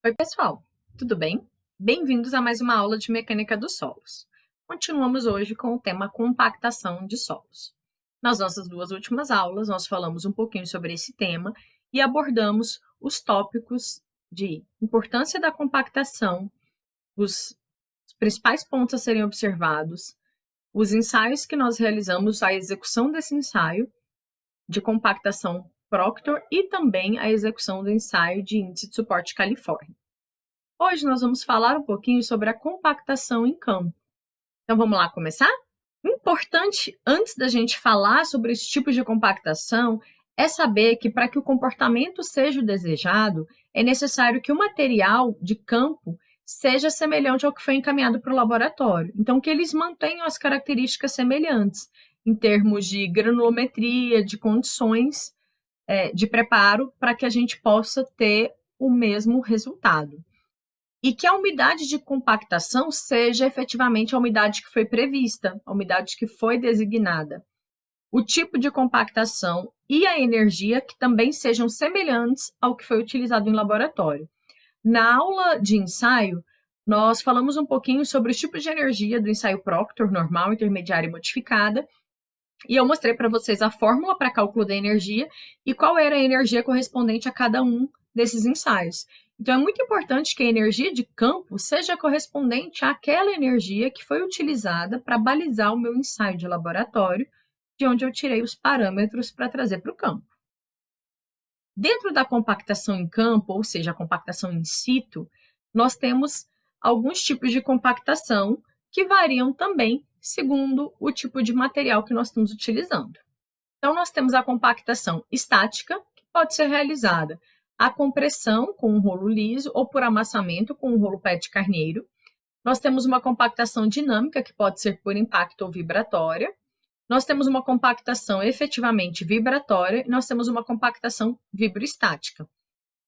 Oi, pessoal, tudo bem? Bem-vindos a mais uma aula de mecânica dos solos. Continuamos hoje com o tema compactação de solos. Nas nossas duas últimas aulas, nós falamos um pouquinho sobre esse tema e abordamos os tópicos de importância da compactação, os principais pontos a serem observados, os ensaios que nós realizamos, a execução desse ensaio de compactação Proctor e também a execução do ensaio de índice de suporte Califórnia. Hoje nós vamos falar um pouquinho sobre a compactação em campo. Então vamos lá começar? Importante, antes da gente falar sobre esse tipo de compactação, é saber que para que o comportamento seja o desejado, é necessário que o material de campo seja semelhante ao que foi encaminhado para o laboratório. Então, que eles mantenham as características semelhantes, em termos de granulometria, de condições de preparo, para que a gente possa ter o mesmo resultado. E que a umidade de compactação seja efetivamente a umidade que foi prevista, a umidade que foi designada. O tipo de compactação e a energia que também sejam semelhantes ao que foi utilizado em laboratório. Na aula de ensaio, nós falamos um pouquinho sobre os tipos de energia do ensaio Proctor, normal, intermediária e modificada, e eu mostrei para vocês a fórmula para cálculo da energia e qual era a energia correspondente a cada um desses ensaios. Então, é muito importante que a energia de campo seja correspondente àquela energia que foi utilizada para balizar o meu ensaio de laboratório, de onde eu tirei os parâmetros para trazer para o campo. Dentro da compactação em campo, ou seja, a compactação in situ, nós temos alguns tipos de compactação que variam também segundo o tipo de material que nós estamos utilizando. Então, nós temos a compactação estática, que pode ser realizada a compressão com um rolo liso ou por amassamento com um rolo PET carneiro. Nós temos uma compactação dinâmica, que pode ser por impacto ou vibratória. Nós temos uma compactação efetivamente vibratória e nós temos uma compactação vibroestática.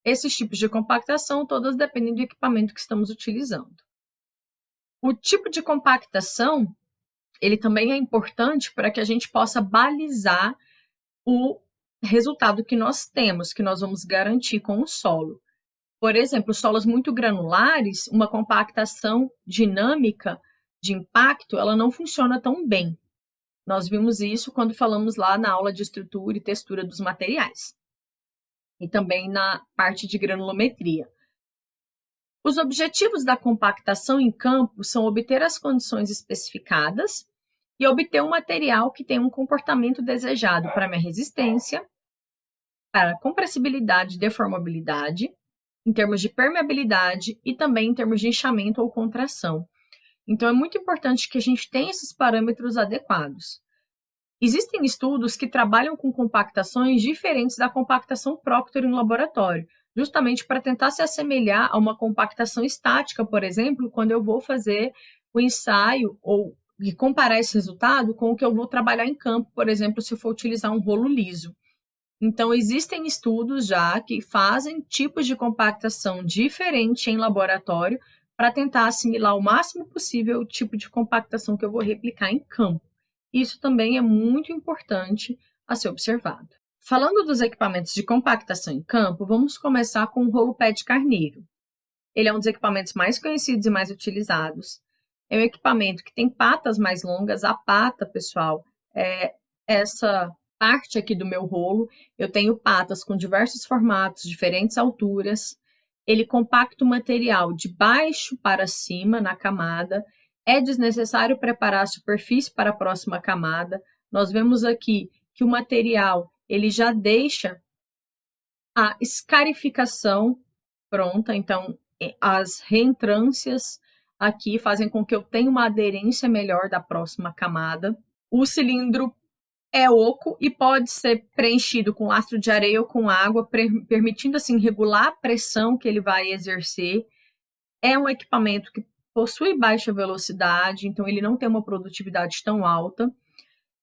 Esses tipos de compactação, todas dependem do equipamento que estamos utilizando. O tipo de compactação, ele também é importante para que a gente possa balizar o resultado que nós temos, que nós vamos garantir com o solo. Por exemplo, solos muito granulares, uma compactação dinâmica de impacto, ela não funciona tão bem. Nós vimos isso quando falamos lá na aula de estrutura e textura dos materiais. E também na parte de granulometria. Os objetivos da compactação em campo são obter as condições especificadas e obter um material que tenha um comportamento desejado para minha resistência, para compressibilidade e deformabilidade, em termos de permeabilidade e também em termos de inchamento ou contração. Então, é muito importante que a gente tenha esses parâmetros adequados. Existem estudos que trabalham com compactações diferentes da compactação Proctor em laboratório, justamente para tentar se assemelhar a uma compactação estática, por exemplo, quando eu vou fazer o ensaio e comparar esse resultado com o que eu vou trabalhar em campo, por exemplo, se eu for utilizar um rolo liso. Então, existem estudos já que fazem tipos de compactação diferente em laboratório para tentar assimilar o máximo possível o tipo de compactação que eu vou replicar em campo. Isso também é muito importante a ser observado. Falando dos equipamentos de compactação em campo, vamos começar com o rolo PET carneiro. Ele é um dos equipamentos mais conhecidos e mais utilizados. É um equipamento que tem patas mais longas. A pata, pessoal, é essa parte aqui do meu rolo. Eu tenho patas com diversos formatos, diferentes alturas. Ele compacta o material de baixo para cima na camada. É desnecessário preparar a superfície para a próxima camada. Nós vemos aqui que o material ele já deixa a escarificação pronta, então as reentrâncias aqui fazem com que eu tenha uma aderência melhor da próxima camada. O cilindro é oco e pode ser preenchido com lastro de areia ou com água, permitindo assim regular a pressão que ele vai exercer. É um equipamento que possui baixa velocidade, então ele não tem uma produtividade tão alta,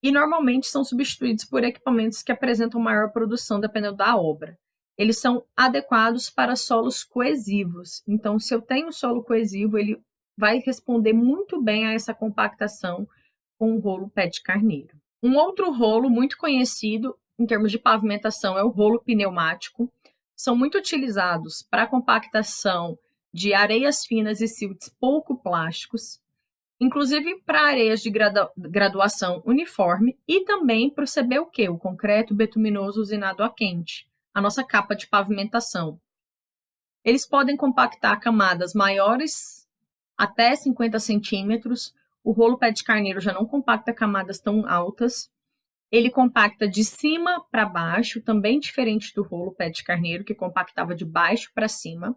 e normalmente são substituídos por equipamentos que apresentam maior produção dependendo da obra. Eles são adequados para solos coesivos, então se eu tenho solo coesivo, ele vai responder muito bem a essa compactação com o rolo PET carneiro. Um outro rolo muito conhecido em termos de pavimentação é o rolo pneumático. São muito utilizados para compactação de areias finas e silts pouco plásticos, inclusive para areias de graduação uniforme e também para o CBUQ, o concreto betuminoso usinado a quente, a nossa capa de pavimentação. Eles podem compactar camadas maiores até 50 centímetros, o rolo pé de carneiro já não compacta camadas tão altas, ele compacta de cima para baixo, também diferente do rolo pé de carneiro, que compactava de baixo para cima.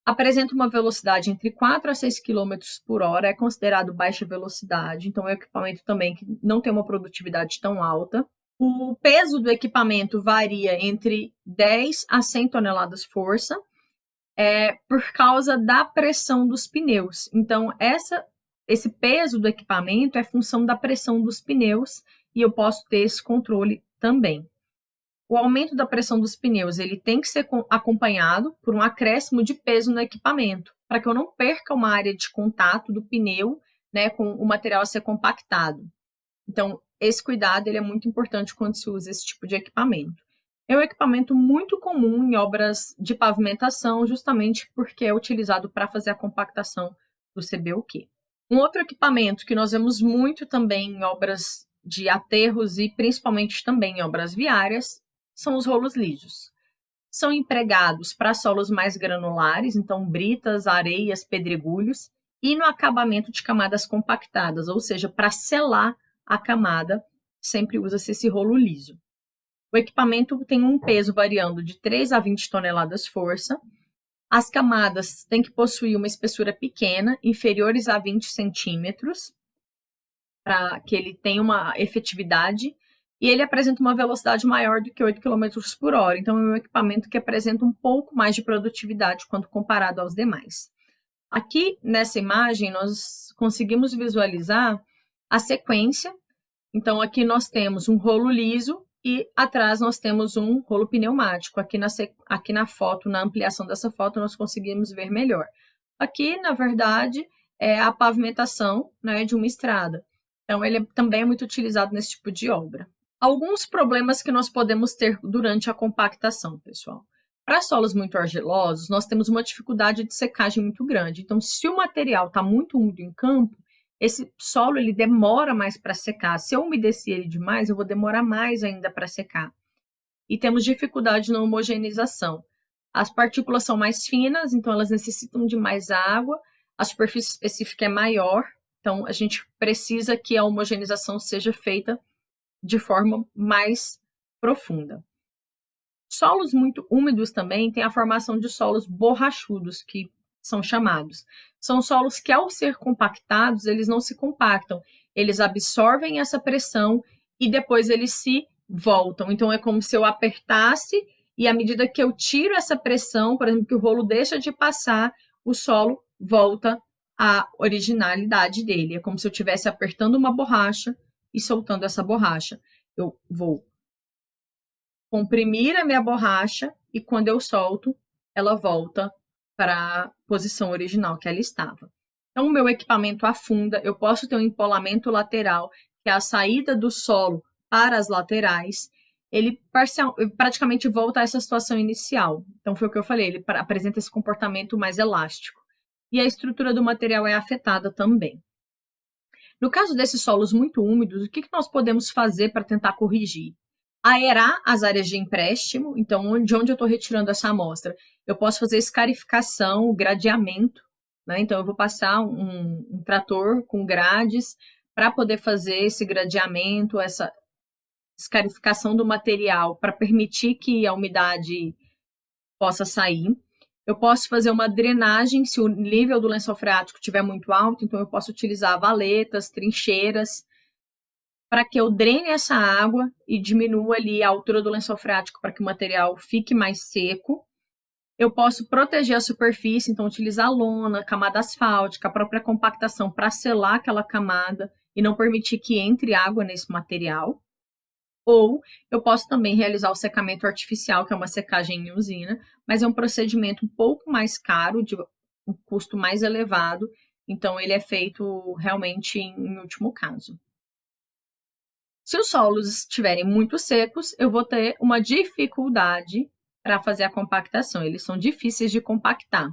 Apresenta uma velocidade entre 4 a 6 km por hora, é considerado baixa velocidade, então é um equipamento também que não tem uma produtividade tão alta. O peso do equipamento varia entre 10 a 100 toneladas força, por causa da pressão dos pneus. Então, esse peso do equipamento é função da pressão dos pneus e eu posso ter esse controle também. O aumento da pressão dos pneus ele tem que ser acompanhado por um acréscimo de peso no equipamento, para que eu não perca uma área de contato do pneu, né, com o material a ser compactado. Então, esse cuidado ele é muito importante quando se usa esse tipo de equipamento. É um equipamento muito comum em obras de pavimentação, justamente porque é utilizado para fazer a compactação do CBUQ. Um outro equipamento que nós vemos muito também em obras de aterros e principalmente também em obras viárias são os rolos lisos. São empregados para solos mais granulares, então britas, areias, pedregulhos, e no acabamento de camadas compactadas, ou seja, para selar a camada, sempre usa-se esse rolo liso. O equipamento tem um peso variando de 3 a 20 toneladas força. As camadas têm que possuir uma espessura pequena, inferiores a 20 centímetros, para que ele tenha uma efetividade, e ele apresenta uma velocidade maior do que 8 km por hora. Então, é um equipamento que apresenta um pouco mais de produtividade quando comparado aos demais. Aqui, nessa imagem, nós conseguimos visualizar a sequência. Então, aqui nós temos um rolo liso e atrás nós temos um rolo pneumático. Aqui na foto, na ampliação dessa foto, nós conseguimos ver melhor. Aqui, na verdade, é a pavimentação, né, de uma estrada. Então, ele também é muito utilizado nesse tipo de obra. Alguns problemas que nós podemos ter durante a compactação, pessoal. Para solos muito argilosos, nós temos uma dificuldade de secagem muito grande. Então, se o material está muito úmido em campo, esse solo ele demora mais para secar. Se eu umedecer ele demais, eu vou demorar mais ainda para secar. E temos dificuldade na homogeneização. As partículas são mais finas, então elas necessitam de mais água. A superfície específica é maior, então a gente precisa que a homogeneização seja feita de forma mais profunda. Solos muito úmidos também têm a formação de solos borrachudos, que são chamados. São solos que, ao ser compactados, eles não se compactam. Eles absorvem essa pressão e depois eles se voltam. Então, é como se eu apertasse e, à medida que eu tiro essa pressão, por exemplo, que o rolo deixa de passar, o solo volta à originalidade dele. É como se eu estivesse apertando uma borracha e soltando essa borracha. Eu vou comprimir a minha borracha e quando eu solto, ela volta para a posição original que ela estava. Então, o meu equipamento afunda, eu posso ter um empolamento lateral, que é a saída do solo para as laterais, ele praticamente volta a essa situação inicial. Então, foi o que eu falei, ele apresenta esse comportamento mais elástico. E a estrutura do material é afetada também. No caso desses solos muito úmidos, o que nós podemos fazer para tentar corrigir? Aerar as áreas de empréstimo, então de onde eu estou retirando essa amostra? Eu posso fazer escarificação, gradeamento, né? Então eu vou passar um trator com grades para poder fazer esse gradeamento, essa escarificação do material para permitir que a umidade possa sair. Eu posso fazer uma drenagem se o nível do lençol freático estiver muito alto, então eu posso utilizar valetas, trincheiras, para que eu drene essa água e diminua ali a altura do lençol freático para que o material fique mais seco. Eu posso proteger a superfície, então utilizar lona, camada asfáltica, a própria compactação para selar aquela camada e não permitir que entre água nesse material. Ou eu posso também realizar o secamento artificial, que é uma secagem em usina, mas é um procedimento um pouco mais caro, de um custo mais elevado, então ele é feito realmente em último caso. Se os solos estiverem muito secos, eu vou ter uma dificuldade para fazer a compactação, eles são difíceis de compactar.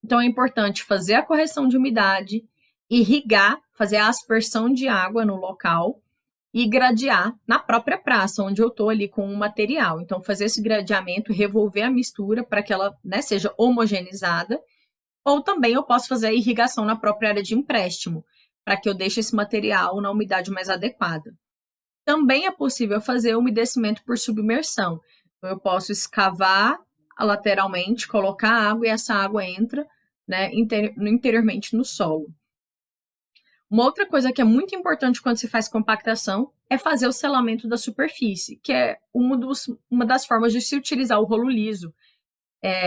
Então, é importante fazer a correção de umidade, irrigar, fazer a aspersão de água no local e gradear na própria praça, onde eu estou ali com o material. Então, fazer esse gradeamento, revolver a mistura para que ela, né, seja homogeneizada. Ou também eu posso fazer a irrigação na própria área de empréstimo, para que eu deixe esse material na umidade mais adequada. Também é possível fazer umedecimento por submersão. Então, eu posso escavar lateralmente, colocar água e essa água entra, né, interiormente no solo. Uma outra coisa que é muito importante quando se faz compactação é fazer o selamento da superfície, que é uma das formas de se utilizar o rolo liso.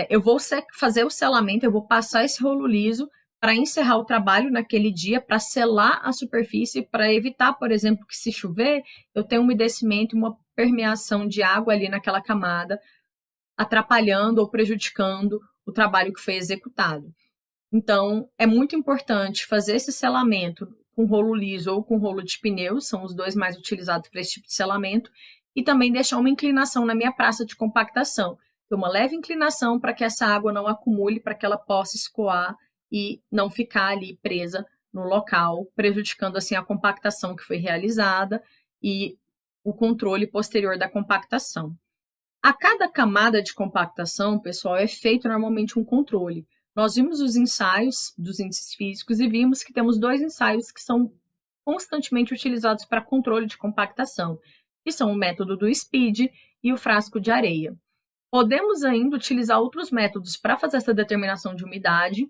Eu vou fazer o selamento, eu vou passar esse rolo liso para encerrar o trabalho naquele dia, para selar a superfície, para evitar, por exemplo, que se chover, eu tenha um umedecimento e uma permeação de água ali naquela camada, atrapalhando ou prejudicando o trabalho que foi executado. Então, é muito importante fazer esse selamento com rolo liso ou com rolo de pneu, são os dois mais utilizados para esse tipo de selamento, e também deixar uma inclinação na minha praça de compactação, uma leve inclinação para que essa água não acumule, para que ela possa escoar e não ficar ali presa no local, prejudicando assim a compactação que foi realizada e o controle posterior da compactação. A cada camada de compactação, pessoal, é feito normalmente um controle. Nós vimos os ensaios dos índices físicos e vimos que temos 2 ensaios que são constantemente utilizados para controle de compactação, que são o método do SPEED e o frasco de areia. Podemos ainda utilizar outros métodos para fazer essa determinação de umidade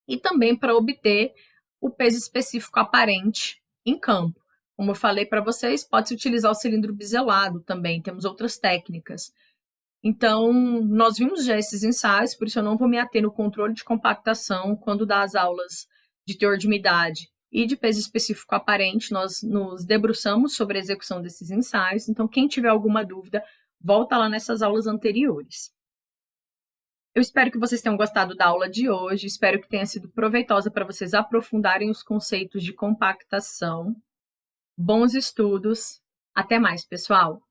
e também para obter o peso específico aparente em campo. Como eu falei para vocês, pode-se utilizar o cilindro biselado também, temos outras técnicas. Então, nós vimos já esses ensaios, por isso eu não vou me ater no controle de compactação quando dá as aulas de teor de umidade e de peso específico aparente, nós nos debruçamos sobre a execução desses ensaios. Então, quem tiver alguma dúvida, volta lá nessas aulas anteriores. Eu espero que vocês tenham gostado da aula de hoje, espero que tenha sido proveitosa para vocês aprofundarem os conceitos de compactação. Bons estudos, até mais, pessoal!